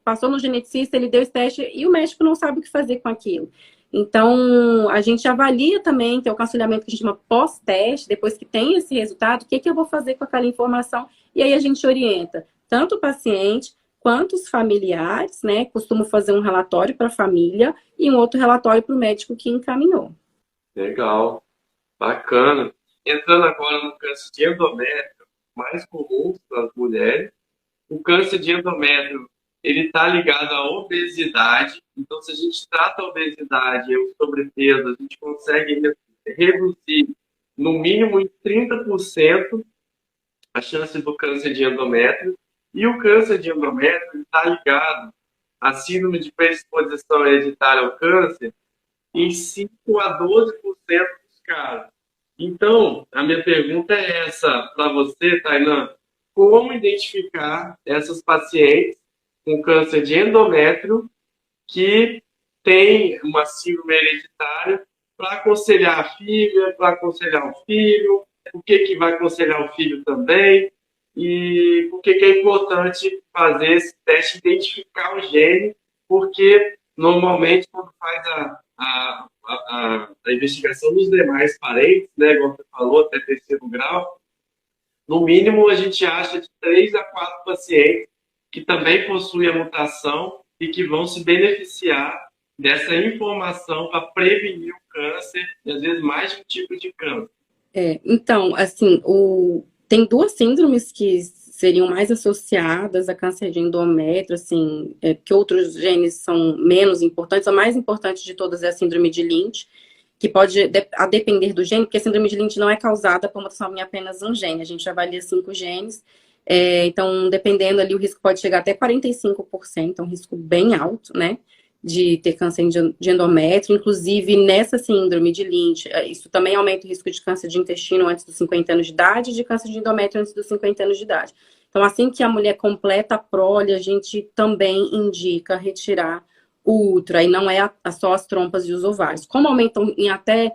passou no geneticista, ele deu esse teste e o médico não sabe o que fazer com aquilo. Então, a gente avalia também, tem o aconselhamento que a gente chama pós-teste, depois que tem esse resultado, o que eu vou fazer com aquela informação? E aí a gente orienta tanto o paciente quanto os familiares, né? Costumo fazer um relatório para a família e um outro relatório para o médico que encaminhou. Legal, bacana. Entrando agora no câncer de endométrio, mais comum nas mulheres, o câncer de endométrio ele está ligado à obesidade. Então, se a gente trata a obesidade e o sobrepeso, a gente consegue reduzir no mínimo em 30% a chance do câncer de endométrio. E o câncer de endométrio está ligado à síndrome de predisposição hereditária ao câncer em 5 a 12% dos casos. Então, a minha pergunta é essa para você, Tainã. Como identificar essas pacientes com câncer de endométrio que tem uma síndrome hereditária para aconselhar a filha, para aconselhar o filho, o que vai aconselhar o filho também, e por que é importante fazer esse teste, identificar o gene, porque normalmente quando faz a investigação dos demais parentes, né, igual você falou, até terceiro grau, no mínimo a gente acha de 3 a 4 pacientes que também possuem a mutação e que vão se beneficiar dessa informação para prevenir o câncer, e às vezes mais de um tipo de câncer. Então, assim, tem duas síndromes que seriam mais associadas a câncer de endométrio, assim, que outros genes são menos importantes. A mais importante de todas é a síndrome de Lynch, que pode, a depender do gene, porque a síndrome de Lynch não é causada por mutação em apenas um gene, a gente avalia 5 genes, então, dependendo ali, o risco pode chegar até 45%, é um risco bem alto, né, de ter câncer de endométrio. Inclusive, nessa síndrome de Lynch, isso também aumenta o risco de câncer de intestino antes dos 50 anos de idade e de câncer de endométrio antes dos 50 anos de idade. Então, assim que a mulher completa a prole, a gente também indica retirar o útero, aí não é só as trompas e os ovários. Como aumentam em até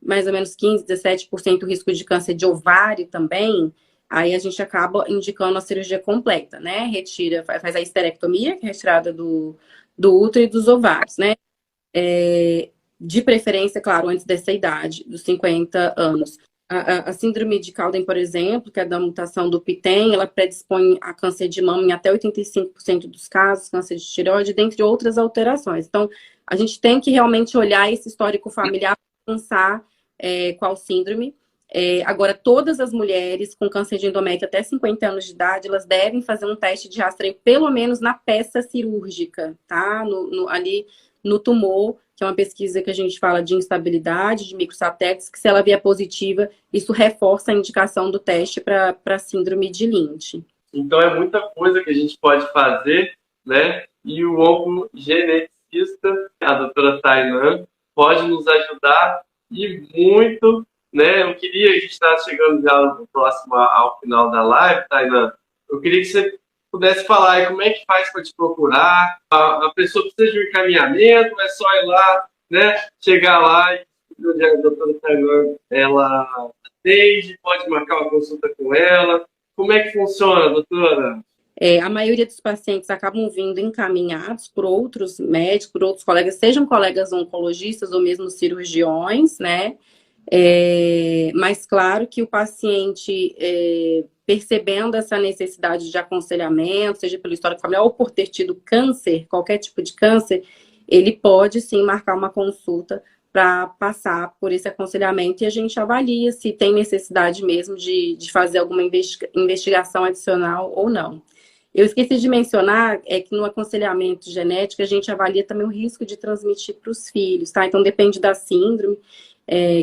mais ou menos 15, 17% o risco de câncer de ovário também, aí a gente acaba indicando a cirurgia completa, né? Retira, faz a histerectomia, que é a retirada do útero e dos ovários, né? De preferência, claro, antes dessa idade, dos 50 anos. A síndrome de Cowden, por exemplo, que é da mutação do PTEN, ela predispõe a câncer de mama em até 85% dos casos, câncer de tireoide, dentre outras alterações. Então, a gente tem que realmente olhar esse histórico familiar para pensar qual síndrome. Agora, todas as mulheres com câncer de endométrio até 50 anos de idade, elas devem fazer um teste de rastreio, pelo menos na peça cirúrgica, tá? Ali no tumor, que é uma pesquisa que a gente fala de instabilidade, de microsatélites, que se ela vier positiva, isso reforça a indicação do teste para síndrome de Lynch. Então é muita coisa que a gente pode fazer, né? E o oncogeneticista, a doutora Tainã, pode nos ajudar e muito né? Eu queria, a gente está chegando já próximo ao final da live, Tainan. Eu queria que você pudesse falar aí como é que faz para te procurar. A pessoa precisa de um encaminhamento, é só ir lá, né? Chegar lá e a doutora Tainan, ela atende, pode marcar uma consulta com ela. Como é que funciona, doutora? A maioria dos pacientes acabam vindo encaminhados por outros médicos, por outros colegas, sejam colegas oncologistas ou mesmo cirurgiões, né? Mas claro que o paciente, percebendo essa necessidade de aconselhamento, seja pelo histórico familiar ou por ter tido câncer, qualquer tipo de câncer, ele pode sim marcar uma consulta para passar por esse aconselhamento e a gente avalia se tem necessidade mesmo de fazer alguma investigação adicional ou não. Eu esqueci de mencionar que no aconselhamento genético a gente avalia também o risco de transmitir para os filhos, tá? Então depende da síndrome,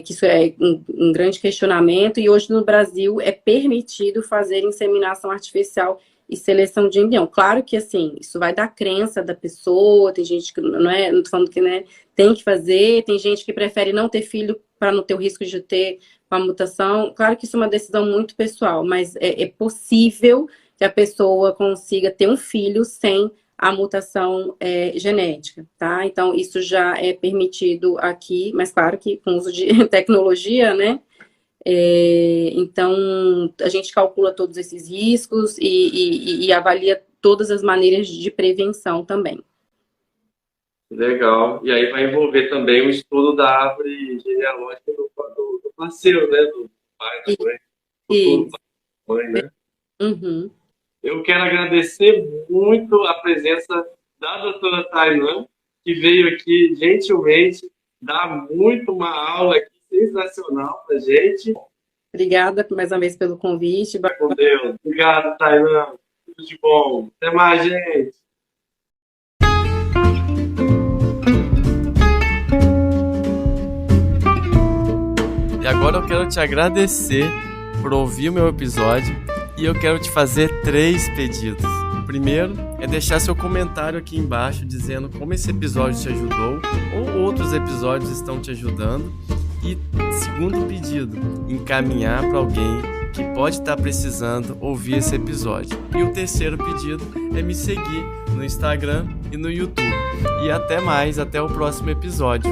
que isso é um grande questionamento, e hoje no Brasil é permitido fazer inseminação artificial e seleção de embrião. Claro que, assim, isso vai da crença da pessoa, tem gente que não tô falando que, né, tem que fazer, tem gente que prefere não ter filho para não ter o risco de ter uma mutação. Claro que isso é uma decisão muito pessoal, mas é possível que a pessoa consiga ter um filho sem a mutação genética, tá? Então, isso já é permitido aqui, mas claro que com uso de tecnologia, né? Então, a gente calcula todos esses riscos e avalia todas as maneiras de prevenção também. Legal. E aí vai envolver também o estudo da árvore genealógica do parceiro, né? Do pai, da mãe. Do mãe, né? Uhum. Eu quero agradecer muito a presença da doutora Tainan, que veio aqui gentilmente dar muito uma aula aqui sensacional pra gente. Obrigada mais uma vez pelo convite. Com Deus. Obrigado, Tainan. Tudo de bom. Até mais, gente. E agora eu quero te agradecer por ouvir o meu episódio e eu quero te fazer 3 pedidos. O primeiro é deixar seu comentário aqui embaixo dizendo como esse episódio te ajudou ou outros episódios estão te ajudando. E segundo pedido, encaminhar para alguém que pode estar precisando ouvir esse episódio. E o terceiro pedido é me seguir no Instagram e no YouTube. E até mais, até o próximo episódio.